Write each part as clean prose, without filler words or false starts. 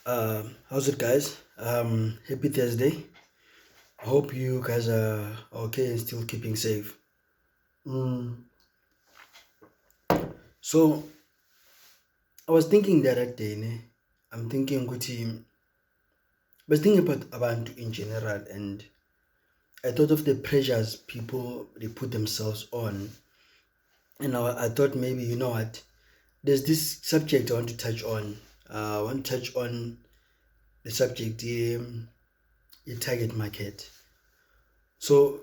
How's it, guys? Happy Thursday. I hope you guys are okay and still keeping safe. Mm, so I was thinking the other day, ne? I'm thinking, Kuti, I was thinking about Abantu in general, and I thought of the pressures people they put themselves on, and I thought maybe you know what? There's this subject I want to touch on. I want to touch on the subject, the target market. So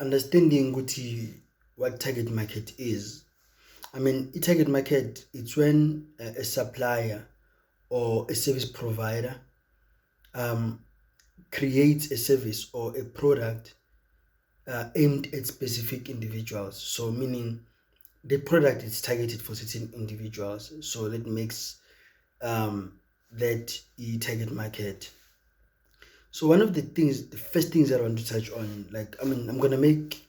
understanding what target market is. I mean, a target market, it's when a supplier or a service provider um, creates a service or a product aimed at specific individuals. So meaning the product is targeted for certain individuals. So that makes that a target market. So one of the first things that I want to touch on, I'm gonna make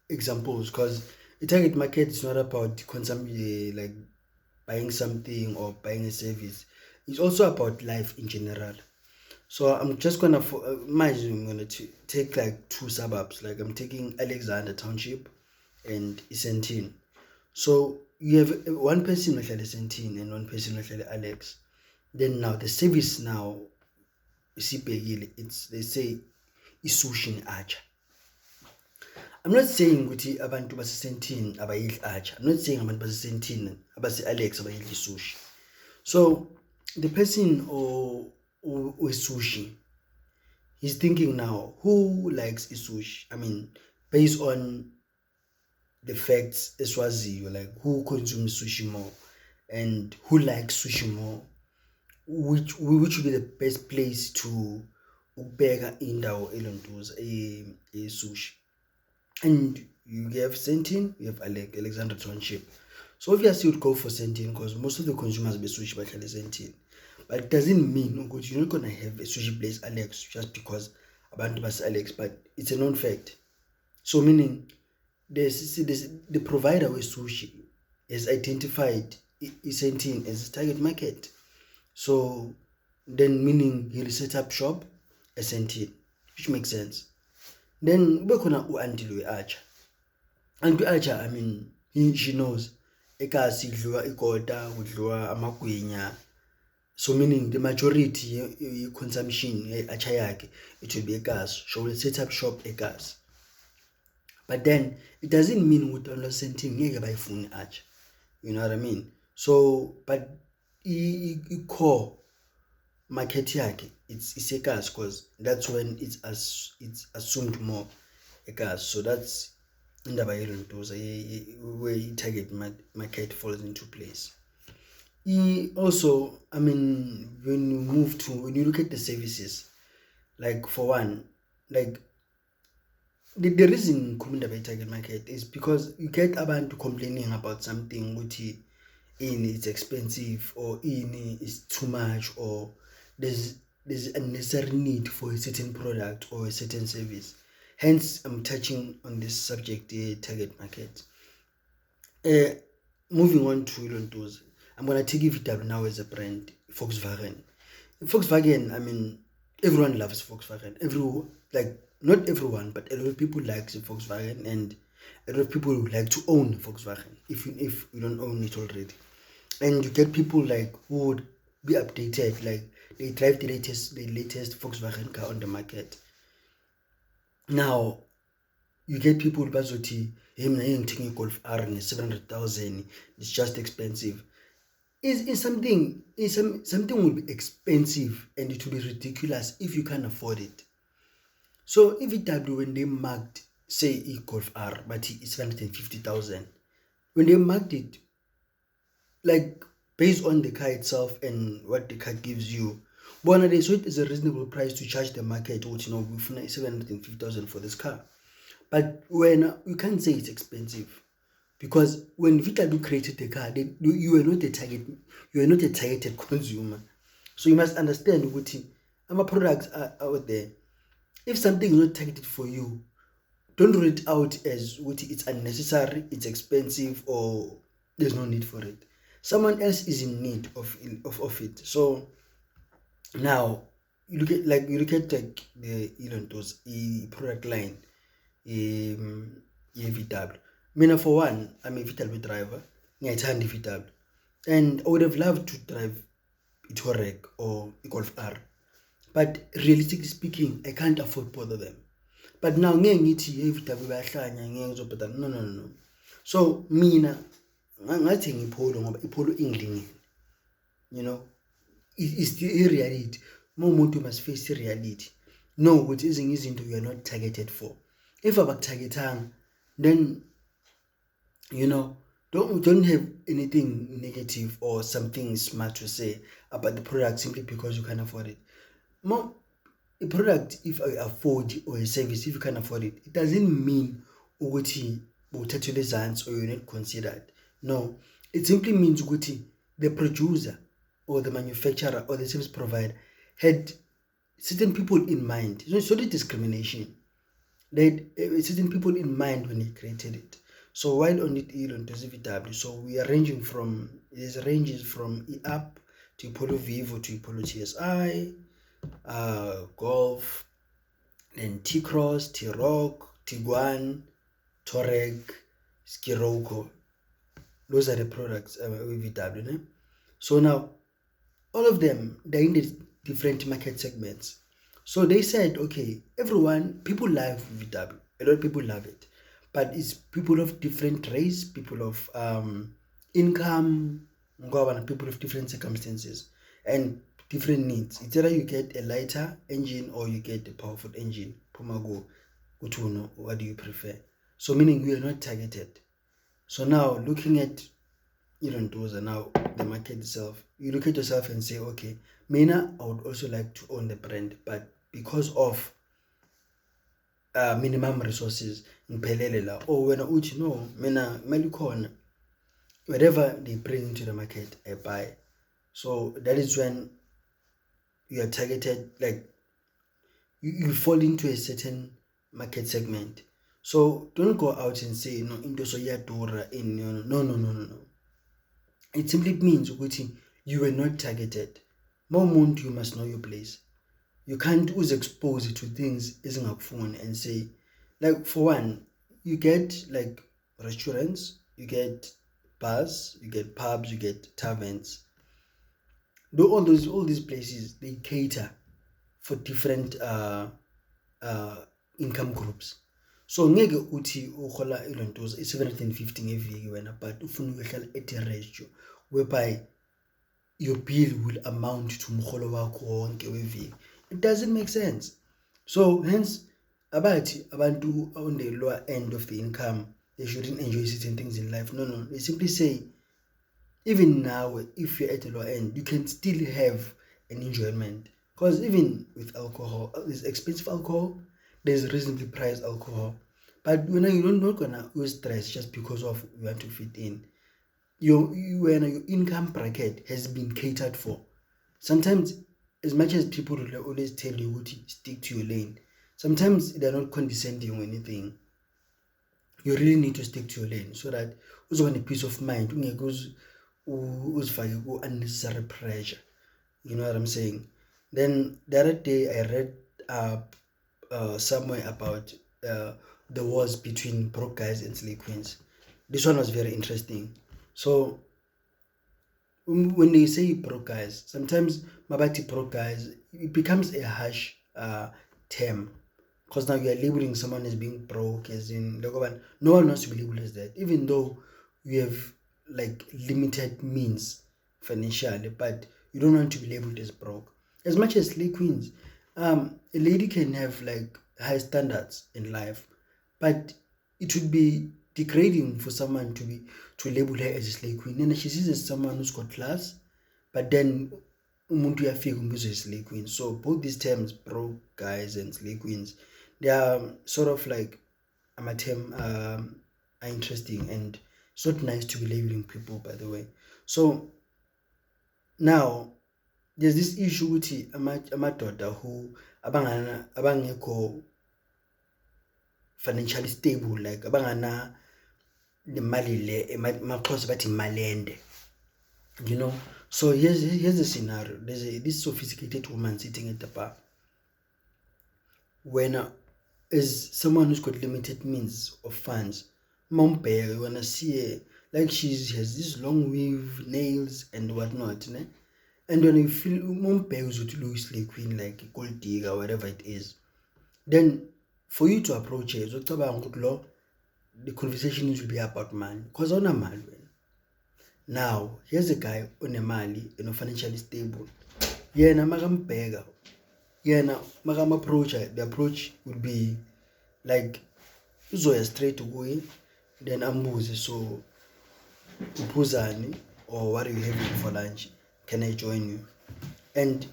examples because the target market is not about consumption, like buying something or buying a service. It's also about life in general. So I'm just gonna imagine I'm gonna take like two suburbs. Like I'm taking Alexander Township and Isentin. So you have one person with Isentin and one person with Alex. Then now the service now it's they say isushi archer. I'm not saying ukuthi abantu basesentini abayidli archer. I'm not saying abantu basesentini abase-Alex abayidli sushi. So the person or sushi, he's thinking now, who likes sushi? I mean, based on the facts eswaziyo, like who consumes sushi more and who likes sushi more, which would be the best place to ukubeka indawo elontuza sushi. And you have Sentin, you have Alexander Township. So obviously you'd go for Sentin because most of the consumers be sushi by Sentin. But it doesn't mean you're not gonna have a sushi place Alex just because abantu bas Alex, but it's a known fact. So meaning the provider with sushi has identified Sentin as a target market. So then meaning he'll set up shop as Sentin, which makes sense. Then bekhona u-Auntie Archer. Auntie Archer, I mean, she knows ekasi kudliwa ikota, kudliwa amagwinya. So meaning the majority consumption ye-Archer yakhe, it will be ekasi. She will set up shop ekasi. But then it doesn't mean ukuthi unosenting ngeke bayifune Archer. You know what I mean? So but i-core market yakhe it's ekasi because that's when it's assumed more ekasi. So that's indaba yelontuza where target market falls into place. Also, I mean, when you look at the services, like for one, like the reason indaba target market is because you get abantu complaining about something which it's expensive or is too much or there's unnecessary need for a certain product or a certain service. Hence, I'm touching on this subject, the target market. Moving on to Lontos, I'm gonna take VW now as a brand, Volkswagen. Volkswagen, I mean, everyone loves Volkswagen. Not everyone, but a lot of people like Volkswagen, and a lot of people would like to own Volkswagen if you don't own it already. And you get people like who would be updated, like they drive the latest Volkswagen car on the market. Now you get people bazothi, hey, I'm taking a Golf R in 700,000, it's just expensive. Something will be expensive and it will be ridiculous if you can't afford it. So if VW, when they marked say a Golf R but it's 750,000, when they marked it, like based on the car itself and what the car gives you, but they saw it is a reasonable price to charge the market, which we 750,000 for this car. But when you can't say it's expensive, because when VW created the car, you were not a targeted consumer. So you must understand what our products are out there. If something is not targeted for you, don't rule it out as what it's unnecessary, it's expensive, or there's no need for it. Someone else is in need of it. So Now you look at like the those product line ye-VW. Mina for one, I'm a VW driver. Ngiyayithanda i-VW. And I would have loved to drive i-Touareg or i-Golf R. But realistically speaking, I can't afford both of them. But now ngeke ngithi i-VW bayahlanya ngeke ngizobhadala. No. So mina ngathi ngipolo ngoba ipolo ingilingene. You know, it's the reality. More umuntu must face the reality. No, ukuthi ezinye izinto you are not targeted for. If abakutargetanga, then don't have anything negative or something smart to say about the product simply because you can't afford it. More a product, if I afford, or a service, if you can afford it, it doesn't mean ukuthi uthathele ezantsi or you're not considered. No, it simply means ukuthi the producer or the manufacturer or the service provider had certain people in mind. It's not discrimination. They had certain people in mind when he created it. So while on it Elon to VW, so we are ranging from, there's ranges from E-Up to Polo Vivo to Polo TSI, Golf, then T-Cross, T-Rock, Tiguan, Touareg, Scirocco. Those are the products with VW. Né? So now, all of them, they're in the different market segments. So they said, okay, people love VW. A lot of people love it. But it's people of different race, people of income, people of different circumstances and different needs. It's either you get a lighter engine or you get a powerful engine. Pomago, Utuno, what do you prefer? So meaning we are not targeted. So now looking at those are now the market itself, you look at yourself and say, okay, Mina, I would also like to own the brand, but because of minimum resources ngiphelele or when uthi no mina mali khona, whatever they bring into the market I buy. So that is when you are targeted, like you fall into a certain market segment. So don't go out and say no into so yadura in no. It simply means ukuthi you were not targeted. Moment you must know your place. You can't always expose it to things ezingakufuni and say, like for one, you get like restaurants, you get bars, you get pubs, you get taverns. All these places, they cater for different income groups. So ngeke uthi ukhola ilontos 750 ngeviki wena, but ufuna ukuhlala at a ratio whereby your bill will amount to umkholo wakho wonke weviki. It doesn't make sense. So hence abantu on the lower end of the income, they shouldn't enjoy certain things in life. No, they simply say even now, if you're at the lower end, you can still have an enjoyment, because even with alcohol, there's expensive alcohol, there's reasonably priced alcohol, but you're not gonna use stress just because of you want to fit in. Your income bracket has been catered for. Sometimes, as much as people will always tell you to stick to your lane, sometimes they're not condescending or anything. You really need to stick to your lane so that you have a peace of mind. Unnecessary pressure. You know what I'm saying? Then the other day I read somewhere about the wars between broke guys and slay queens. This one was very interesting. So when they say broke guys, sometimes mabati broke guys, it becomes a harsh term, because now you are labeling someone as being broke, as in no one wants to be labeled as that, even though you have like limited means financially, but you don't want to be labeled as broke. As much as slay queens, a lady can have like high standards in life, but it would be degrading for someone to label her as a slay queen. And she sees as someone who's got class, but then umuntu uyafika umbizwe as slay queen. So both these terms, broke guys and slay queens, they are sort of like term are interesting, and it's not nice to be labeling people, by the way. So now there's this issue with amadoda who abangekho financially stable, like abangana the mali le maxhosa bathi malende, So here's the scenario. There's this sophisticated woman sitting at the bar. When as someone who's got limited means of funds, Mompeg, you wanna see her, like she has this long weave, nails and whatnot, né? And when you feel Mompeg with Louis Queen, like a gold digger, whatever it is, then for you to approach her, the conversation will be about money. Because on a man, now here's a guy on a mali, financially stable. Yeah, na magambega. Yeah, na magam approach. The approach would be like uzoya straight away, then ambuze. So upuzani, or what are you having for lunch? Can I join you? And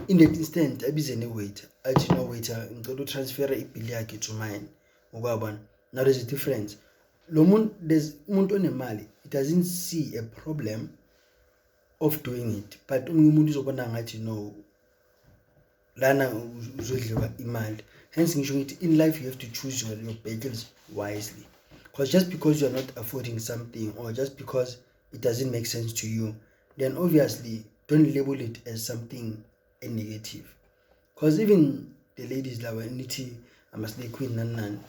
in that instant, I be any waiter. I did not waiter. I'm going to transfer a bill to mine. Now there's a difference. There's on a mali. It doesn't see a problem of doing it, but umuntu uzobona ngathi no lana uzodliwa imali. Hence in life you have to choose your battles wisely, because just because you are not affording something, or just because it doesn't make sense to you, then obviously don't label it as something negative. Because even the ladies like Amasle Queen nan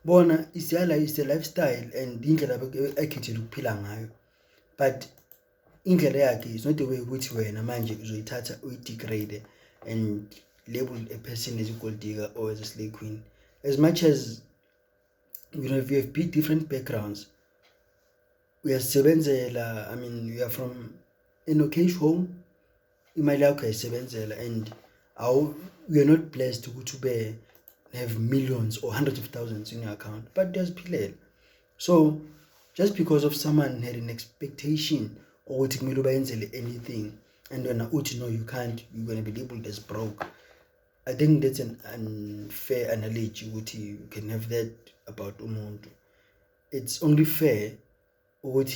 bona is the lifestyle and indlela akhethela ukuphila ngayo, but indlela yakhe is not the way which wena manje uzoyithatha uyidegrade and label a person as a gold digger or as a slave queen. As much as if you have different backgrounds, we are we are from an occasion home, imali yakho ayisebenzela, and we are not blessed to have millions or hundreds of thousands in your account, but there's pillar. So just because of someone had an expectation or anything, and when no, you can't, you're going to be labeled as broke, I think that's an unfair analogy. You can have that about umuntu. It's only fair when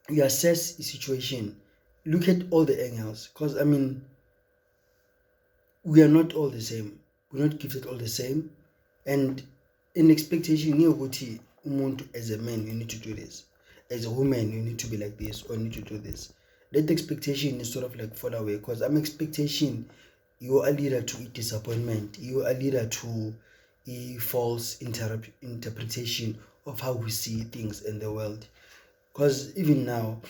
you assess the situation, look at all the angles, because we are not all the same. We're not gifted all the same, and in expectation, umuntu as a man, you need to do this. As a woman, you need to be like this, or you need to do this. That expectation is sort of like fall away, because expectation, you are a leader to disappointment. You are a leader to a false interpretation of how we see things in the world. Because even now,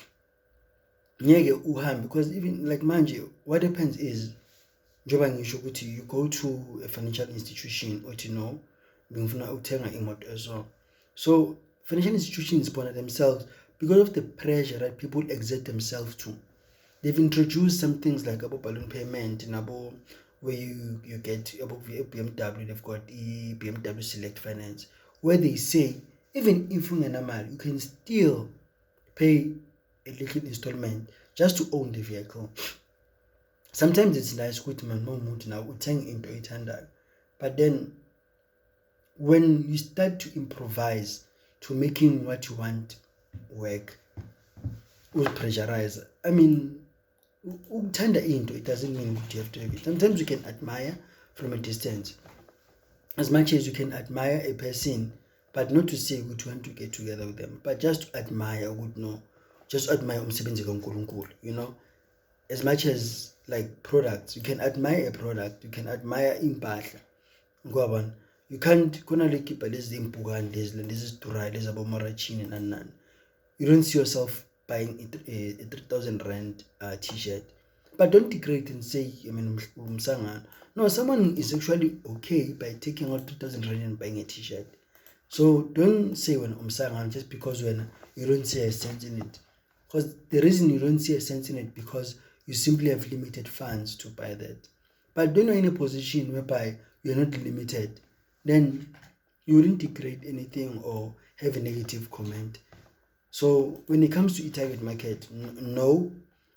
because even like manje, what happens is, you go to a financial institution or bengifuna ukuthenga imoto ezo. So financial institutions bona themselves, because of the pressure that people exert themselves to, they've introduced some things like about balloon payment and about where you get about BMW. They've got BMW Select Finance, where they say even if you can still pay a little installment just to own the vehicle. Sometimes it's nice with man now into 800, but then when you start to improvise to making what you want work, will pressurize. It doesn't mean you have to have it. Sometimes you can admire from a distance, as much as you can admire a person, but not to say you want to get together with them, but just to admire, just admire umsebenzi kaNkulunkulu, as much as like products, you can admire a product, you can admire impahla. You can't keep lezi impukane lezi durai lezi abomorachini and you don't see yourself buying a 3,000 rand t-shirt. But don't degrade and say no, someone is actually okay by taking out 2,000 rand and buying a t-shirt. So don't say when just because when you don't see a sense in it, because the reason you don't see a sense in it because you simply have limited funds to buy that. But when you're in a position whereby you're not limited, then you wouldn't degrade anything or have a negative comment. So when it comes to target market, no,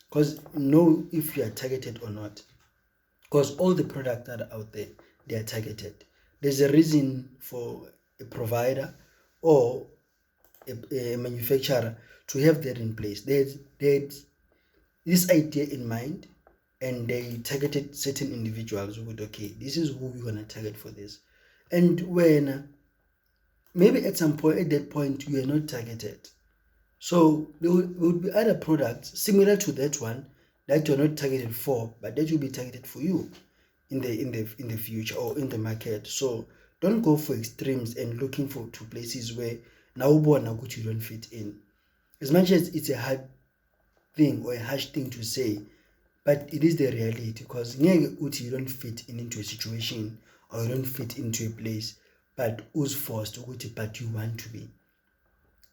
because know if you are targeted or not, because all the products that are out there, they are targeted. There's a reason for a provider or a manufacturer to have that in place. There's this idea in mind, and they targeted certain individuals who would, okay, this is who we're going to target for this. And when maybe at some point, at that point, you are not targeted. So there would be other products similar to that one that you're not targeted for, but that will be targeted for you in the future or in the market. So don't go for extremes and looking for to places where now you don't fit in. As much as it's a hard thing or a harsh thing to say, but it is the reality, because you don't fit into a situation or you don't fit into a place, but who's forced but you want to be.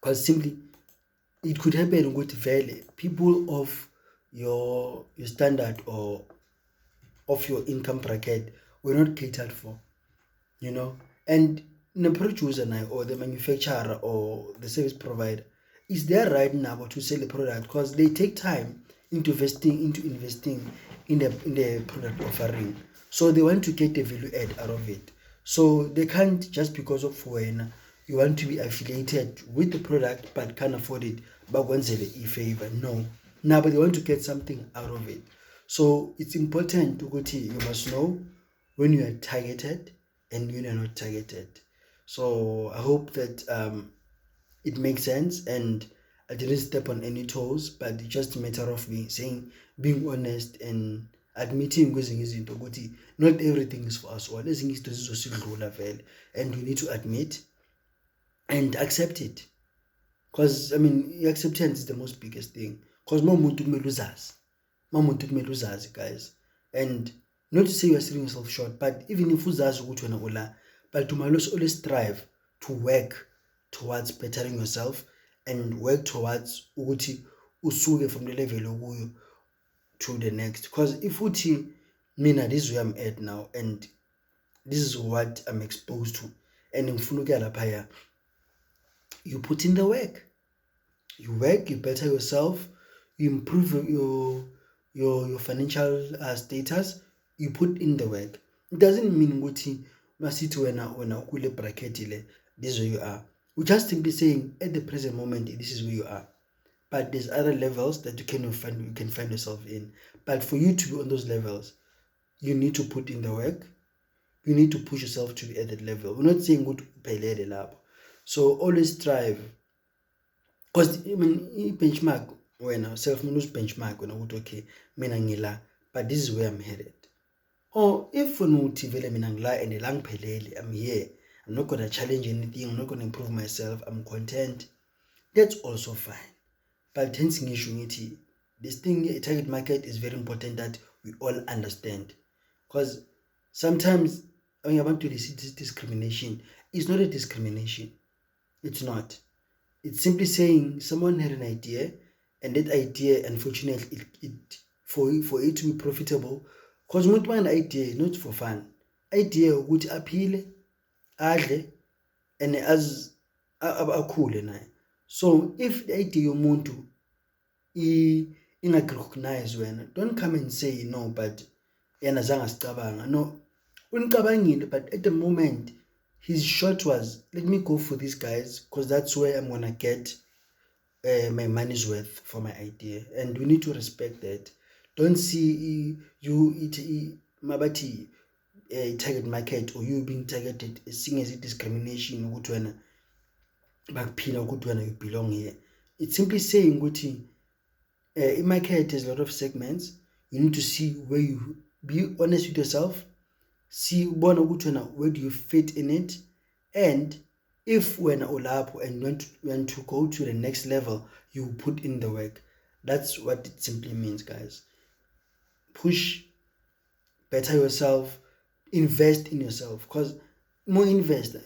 Because simply it could happen with vele people of your standard or of your income bracket were not catered for, and the producer now or the manufacturer or the service provider is there right now to sell the product, because they take time into investing in the product offering. So they want to get the value add out of it. So they can't, just because of when you want to be affiliated with the product but can't afford it, but once a favor, no. Now, but they want to get something out of it. So it's important to go to, you must know when you are targeted and when you're not targeted. So I hope that it makes sense, and I didn't step on any toes, but it's just a matter of me being honest and admitting ukuthi not everything is for us all. Ezinye izinto zizosidlula vele, and we need to admit and accept it, because acceptance is the most biggest thing, because mawumuntu kumele uzazi guys. And not to say you are selling yourself short, but even if uzazi ukuthi wena ula, but you must always strive to work towards bettering yourself and work towards ukuthi usuke from the level okuyo to the next. Because if uthi mina, this is where I'm at now and this is what I'm exposed to, and ngifuna ukuya laphaya, you put in the work, you better yourself, you improve your financial status, you put in the work. It doesn't mean ukuthi masithi wena kule bracket le, this is where you are. We're just simply saying at the present moment this is where you are, but there's other levels that you can find yourself in. But for you to be on those levels, you need to put in the work, you need to push yourself to be at that level. We're not saying ukuthi uphelele lapho. So always strive, because benchmark wena self, benchmark wena ukuthi okay, mina ngila, but this is where I'm headed. Or if uthi vele mina ngila and la ngiphelele, I'm here, I'm not going to challenge anything, I'm not going to improve myself, I'm content, that's also fine. But hence ngisho ngithi this thing, a target market, is very important that we all understand, because sometimes when you want to this discrimination, it's not a discrimination. It's not. It's simply saying someone had an idea, and that idea, unfortunately, for it to be profitable, because umuntu an idea not for fun, idea ukuthi aphile, adle, and as akhule naye. So if the idea yomuntu inga-recognize wena, don't come and say no, but yena zange asicabanga. No, unicabangile, but at the moment his shot was, let me go for these guys because that's where I'm gonna get my money's worth for my idea, and we need to respect that. Don't see mabati target market or you being targeted seeing as a discrimination ukuthi wena bakuphila ukuthi wena you belong here. It's simply saying ukuthi market has a lot of segments. You need to see where you be honest with yourself, see where do you fit in it, and if when ulapho and want to go to the next level, you put in the work. That's what it simply means, guys. Push, better yourself, invest in yourself, because more investment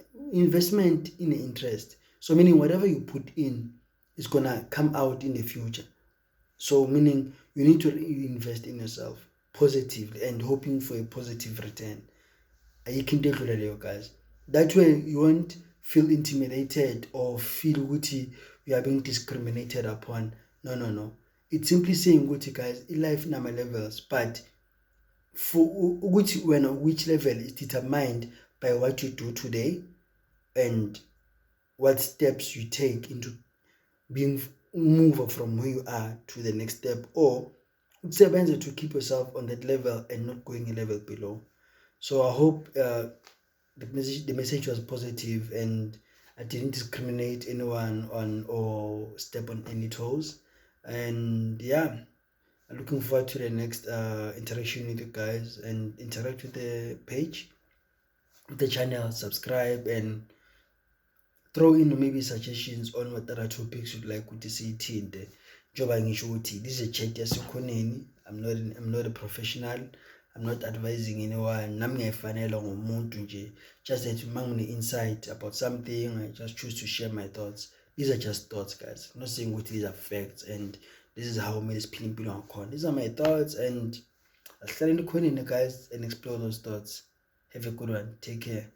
in the interest. So meaning whatever you put in is gonna come out in the future. So meaning you need to invest in yourself positively and hoping for a positive return. You can take it, guys. That way you won't feel intimidated or feel guilty you are being discriminated upon. No. It's simply saying guilty, guys, in life number levels, but for which level is determined by what you do today and what steps you take into being move from where you are to the next step, or to keep yourself on that level and not going a level below. So I hope the message was positive, and I didn't discriminate anyone on or step on any toes. And yeah, I'm looking forward to the next interaction with you guys, and interact with the page, with the channel, subscribe, and throw in maybe suggestions on what other topics you'd like ukuthi siyithinte. Njengoba ngisho ukuthi this is a chat yasekhoneni. I'm not a professional. I'm not advising anyone. Nami ngiyayifanela ngomuntu nje, just that uma ngine-insight about something, I just choose to share my thoughts. These are just thoughts, guys. I'm not saying ukuthi these are facts and this is how kumele siphile impilo ngakhona. These are my thoughts, and asihlaleni khoneni, guys, and explore those thoughts. Have a good one. Take care.